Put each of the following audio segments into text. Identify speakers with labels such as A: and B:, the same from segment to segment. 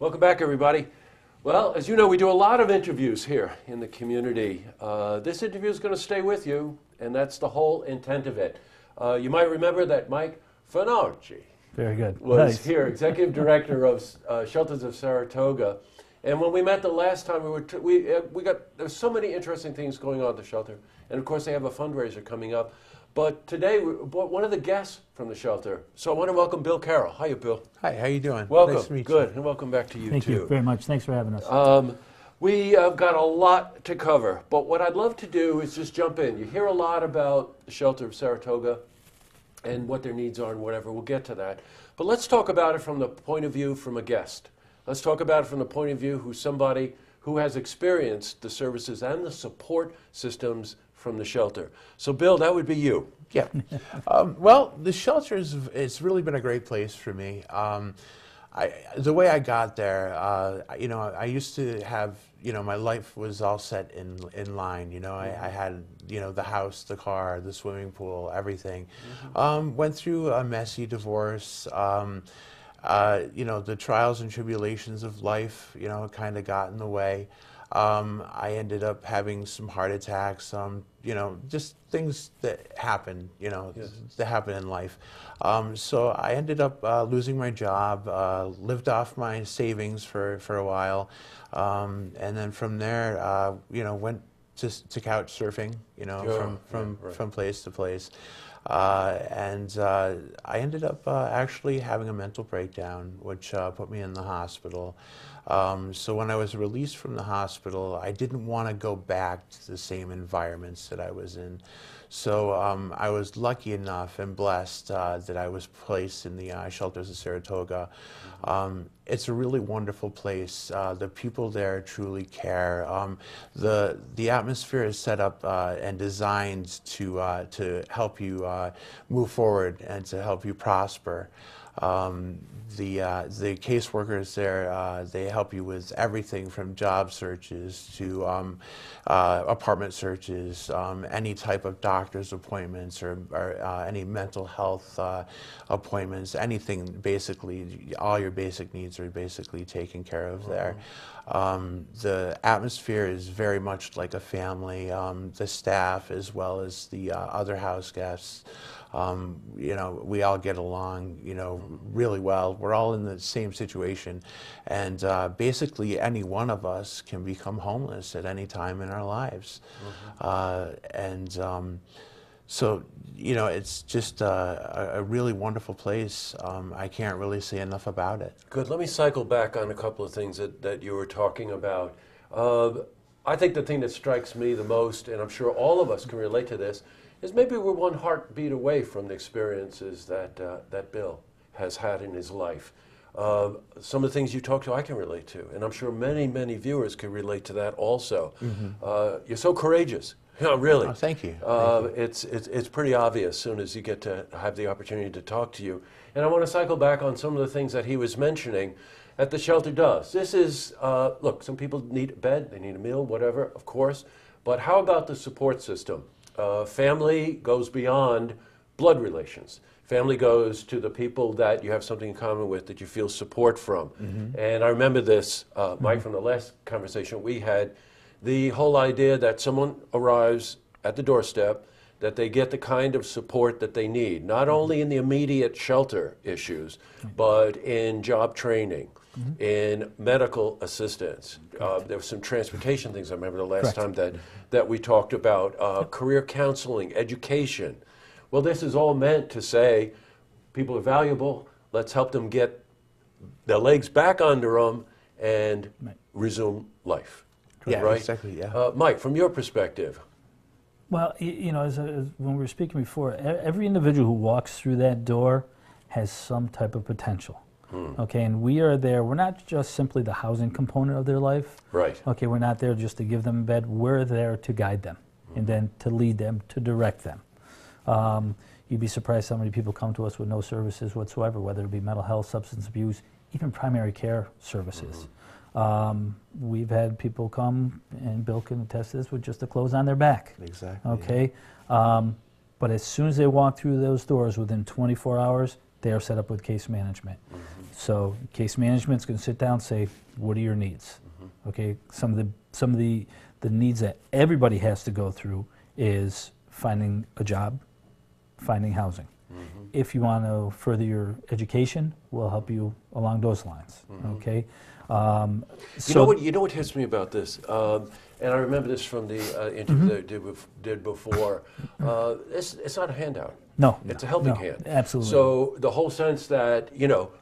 A: Welcome back, everybody. Well, as you know, we do a lot of interviews here in the community. This interview is going to stay with you, and that's the whole intent of it. You might remember that Mike Finarci
B: Very good.
A: was here, Executive Director of Shelters of Saratoga. And when we met the last time, there's so many interesting things going on at the shelter. And of course, they have a fundraiser coming up. But today, we brought one of the guests from the shelter. So I want to welcome Bill Carroll. Hiya, Bill.
C: Hi, how you doing?
A: Welcome.
C: Nice to meet
A: Good,
C: you.
A: and welcome back to you,
B: Thank
A: too.
B: you very much. Thanks for having us.
A: We have got a lot to cover, but what I'd love to do is just jump in. You hear a lot about the shelter of Saratoga and what their needs are and whatever. We'll get to that. But let's talk about it from the point of view from a guest. Let's talk about it from the point of view who's somebody who has experienced the services and the support systems from the shelter. So, Bill, that would be you.
C: Yeah. Well, the shelter it's really been a great place for me. The way I got there, I used to have, my life was all set in line. I had, the house, the car, the swimming pool, everything. Went through a messy divorce. The trials and tribulations of life, kind of got in the way. I ended up having some heart attacks, just things that happen, that happen in life. So I ended up losing my job, lived off my savings for a while, and then from there, went to couch surfing, from place to place. And I ended up actually having a mental breakdown, which put me in the hospital. So when I was released from the hospital, I didn't want to go back to the same environments that I was in. So I was lucky enough and blessed that I was placed in the shelters of Saratoga. It's a really wonderful place. The people there truly care. The atmosphere is set up and designed to help you move forward and to help you prosper. The caseworkers there, they help you with everything from job searches to apartment searches, any type of doctor's appointments or any mental health appointments, anything basically. All your basic needs are basically taken care of there. The atmosphere is very much like a family. The staff as well as the other house guests. We all get along, really well. We're all in the same situation, and basically any one of us can become homeless at any time in our lives. So, it's just a really wonderful place. I can't really say enough about it.
A: Good. Let me cycle back on a couple of things that you were talking about. I think the thing that strikes me the most, and I'm sure all of us can relate to this, is maybe we're one heartbeat away from the experiences that Bill has had in his life. Some of the things you talk to, I can relate to, and I'm sure many, many viewers can relate to that also. You're so courageous. Really.
C: Oh, thank you.
A: It's pretty obvious as soon as you get to have the opportunity to talk to you. And I want to cycle back on some of the things that he was mentioning that the shelter does. This is, look, some people need a bed, they need a meal, whatever, of course, but how about the support system? Family goes beyond blood relations. Family goes to the people that you have something in common with, that you feel support from. And I remember this, Mike, from the last conversation we had, the whole idea that someone arrives at the doorstep, that they get the kind of support that they need, not only in the immediate shelter issues, but in job training, in medical assistance. There were some transportation things I remember the last time that we talked about, career counseling, education. Well, this is all meant to say people are valuable, let's help them get their legs back under them and resume life.
C: Yeah,
A: right?
C: exactly, yeah.
A: Mike, from your perspective.
B: Well, as when we were speaking before, every individual who walks through that door has some type of potential. Okay, and we are there. We're not just simply the housing component of their life.
A: Right.
B: Okay, we're not there just to give them a bed. We're there to guide them and then to lead them, to direct them. You'd be surprised how many people come to us with no services whatsoever, whether it be mental health, substance abuse, even primary care services. We've had people come, and Bill can attest to this, with just the clothes on their back.
C: Exactly.
B: Okay, but as soon as they walk through those doors, within 24 hours, they are set up with case management. So case management's going to sit down and say, what are your needs? Okay, some of the needs that everybody has to go through is finding a job, finding housing. If you want to further your education, we'll help you along those lines. Okay.
A: You know what hits me about this, and I remember this from the interview that I did before. It's not a handout.
B: No,
A: it's a helping
B: no,
A: hand.
B: absolutely.
A: So the whole sense that,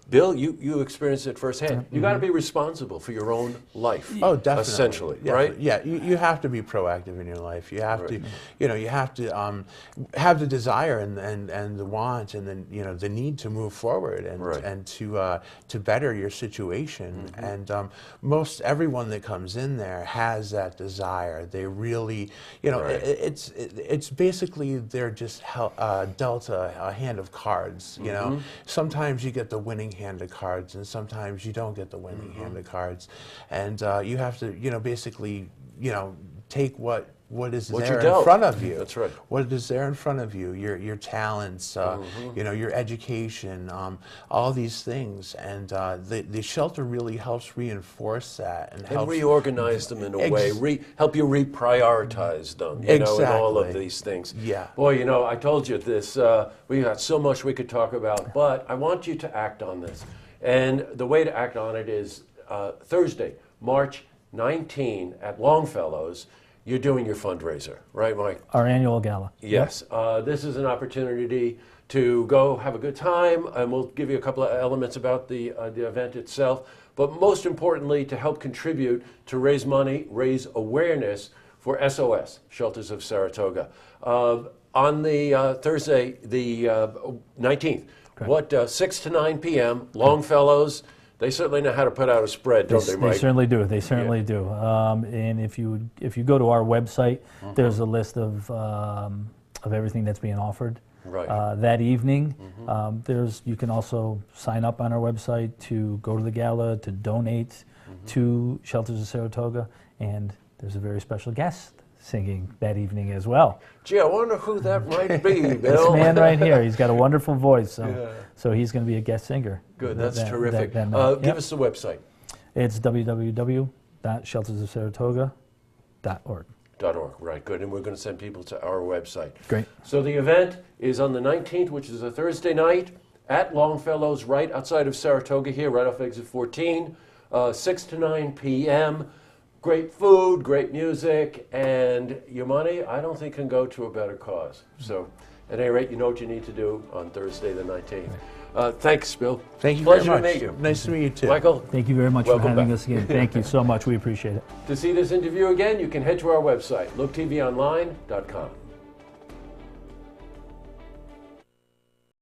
A: Bill, you experienced it firsthand. You got to be responsible for your own life.
C: Oh, definitely.
A: Essentially,
C: Yeah,
A: right?
C: Yeah, you have to be proactive in your life. You have to, you have to have the desire and the want and then the need to move forward and to better your situation. And most everyone that comes in there has that desire. They really, it's basically they're just dealt a hand of cards. Sometimes you get the winning hand of cards, and sometimes you don't get the winning hand of cards, and you have to basically take what is there in front of you.
A: That's right.
C: What is there in front of you? Your talents, your education, all these things, and the shelter really helps reinforce that and helps
A: reorganize them in a way, help you reprioritize them. And all of these things.
C: Yeah.
A: Boy, I told you this. We got so much we could talk about, but I want you to act on this, and the way to act on it is Thursday, March 19 at Longfellow's. You're doing your fundraiser, right, Mike?
B: Our annual gala.
A: Yes. This is an opportunity to go have a good time, and we'll give you a couple of elements about the event itself, but most importantly, to help contribute to raise money, raise awareness for SOS, Shelters of Saratoga. On the Thursday, the 19th, 6 to 9 p.m., Longfellows. They certainly know how to put out a spread, don't they, Mike?
B: They certainly do. They certainly do. And if you go to our website, there's a list of everything that's being offered that evening. You can also sign up on our website to go to the gala, to donate to Shelters of Saratoga, and there's a very special guest singing that evening as well.
A: Gee, I wonder who that might be, Bill.
B: This man right here, he's got a wonderful voice, so he's going to be a guest singer.
A: Good, that's terrific. Give us the website.
B: It's www.sheltersoфsaratoga.org.
A: .org, right, good, and we're going to send people to our website.
B: Great.
A: So the event is on the 19th, which is a Thursday night, at Longfellow's, right outside of Saratoga here, right off exit 14, 6 to 9 p.m., Great food, great music, and your money, I don't think, can go to a better cause. So, at any rate, you know what you need to do on Thursday the 19th. Thanks, Bill.
C: Thank you
A: Pleasure
C: very much.
A: to meet you.
C: Nice to meet you, too.
A: Michael.
B: Thank you very much for having us again. Thank you so much. We appreciate it.
A: To see this interview again, you can head to our website, looktvonline.com.